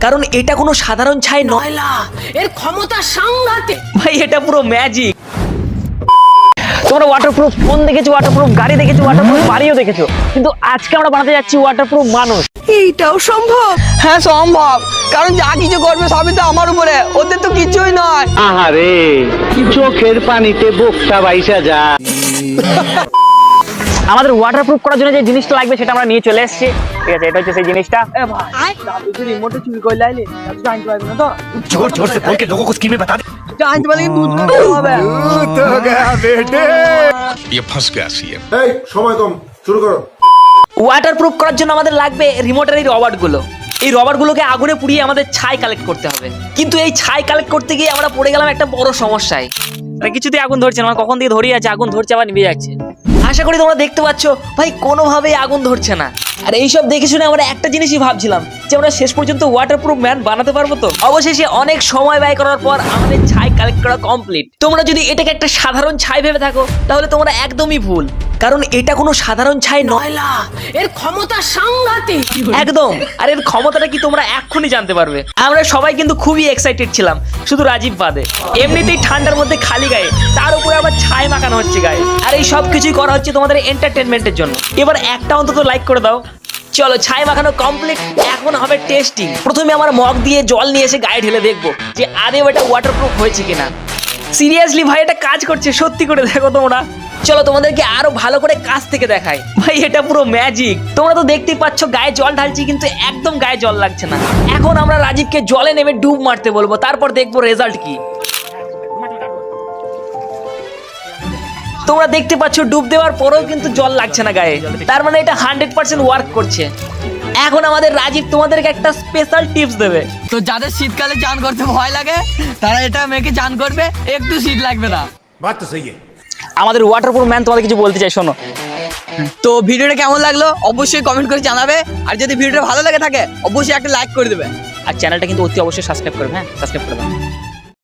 কারণ এটা কোনো সাধারণ ছাই নয়, এর ক্ষমতা সাংঘাতিক ভাই এটা পুরো ম্যাজিক। তোমরা ওয়াটারপ্রুফ ফোন দেখেছো, ওয়াটারপ্রুফ গাড়ি দেখেছো, ওয়াটারপ্রুফ বাড়িও দেখেছো, কিন্তু আজকে আমরা বানাতে যাচ্ছি ওয়াটারপ্রুফ মানুষ। এইটাও সম্ভব? হ্যাঁ সম্ভব, কারণ যা কিছু করবে সবই তো আমার উপরে, ওদের তো কিছুই নয়। আহারে চোখের পানিতে বোকটা বাইসা যা। আমাদের ওয়াটারপ্রুফ করার জন্য যে জিনিসটা লাগবে সেটা আমরা নিয়ে চলে এসেছি। ঠিক আছে, এটা হচ্ছে সেই জিনিসটা। রিমোটে চুরি করে লাইলে জানতে পারবি না তো? जोर जोर से बोल के लोगों को स्कीम में बता दे। জানতে পারলে কিন্তু দুধ হবে। तो गया बेटे। ये फंस गया सीएम। এই সময় কম, শুরু করো। ওয়াটারপ্রুফ করার জন্য আমাদের লাগবে রিমোটের এই রবারগুলো। এই রবারগুলোকে আগুনে পুড়িয়ে আমাদের ছাই কালেক্ট করতে হবে, কিন্তু এই ছাই কালেক্ট করতে গিয়ে আমরা পড়ে গেলাম একটা বড় সমস্যায়। কিছুতেই আগুন ধরছে না, কখন দিয়ে ধরিয়ে আছে, আগুন ধরছে আবার নিভে যাচ্ছে। আশা করি তোমরা দেখতে পাচ্ছ ভাই কোনোভাবেই আগুন ধরছে না। আর এইসব দেখে শুনে আমরা একটা জিনিসই ভাবছিলাম যে আমরা শেষ পর্যন্ত ওয়াটারপ্রুফ ম্যান বানাতে পারবো তো। অবশেষে অনেক সময় ব্যয় করার পর আমাদের ছাই কালেক্ট করা কমপ্লিট। তোমরা যদি এটাকে একটা সাধারণ ছাই ভেবে থাকো তাহলে তোমরা একদমই ভুল, কারণ এটা কোনো সাধারণ ছাই নয়, এর ক্ষমতা সাংঘাতিক একদম। আর এর ক্ষমতাটা কি তোমরা এক্ষুনি জানতে পারবে। আমরা সবাই কিন্তু খুবই এক্সাইটেড ছিলাম, শুধু রাজীব বাদে। এমনিতেই ঠান্ডার মধ্যে খালি গায়ে, তার উপরে আবার ছাই মাখানো হচ্ছে গায়ে, আর এই সব কিছুই করা হচ্ছে তোমাদের এন্টারটেনমেন্টের জন্য। এবার একটা অন্তত লাইক করে দাও। চলো, ছাই মাখানো কমপ্লিট, এখন হবে টেস্টিং। প্রথমে আমার মগ দিয়ে জল নিয়ে এসে গায়ে ঢেলে দেখবো যে আদেও এটা ওয়াটারপ্রুফ হয়েছে কিনা। সিরিয়াসলি ভাই এটা কাজ করছে, সত্যি করে দেখো তোমরা। চলো তোমাদেরকে আরো ভালো করে কাছ থেকে দেখাই। ভাই এটা পুরো ম্যাজিক। তোমরা তো দেখতেই পাচ্ছ গায়ে জল ঢালছি কিন্তু একদম গায়ে জল লাগছে না। এখন আমরা রাজীবকে জলে নেমে ডুব মারতে বলবো, তারপর দেখবো রেজাল্ট কি। তোমরা দেখতে পাচ্ছ ডুব দেওয়ার পরেও কিন্তু জল লাগছে না গায়ে, তার মানে এটা 100% ওয়ার্ক করছে। এখন আমাদের রাজীব তোমাদেরকে একটা স্পেশাল টিপস দেবে। তো যাদের শীতকালে চান করতে ভয় লাগে তারা এটা মেখে চান করবে, একটু শীত লাগবে না। बात तो सही है। আমাদের ওয়াটারপ্রুফ ম্যান তোমাদের কিছু বলতে চাই, শোনো। তো ভিডিওটা কেমন লাগলো অবশ্যই কমেন্ট করে জানাবে, আর যদি ভিডিওটা ভালো লাগে থাকে অবশ্যই একটা লাইক করে দেবে, আর চ্যানেলটা কিন্তু অতি অবশ্যই সাবস্ক্রাইব করবে। হ্যাঁ, সাবস্ক্রাইব করে দাও।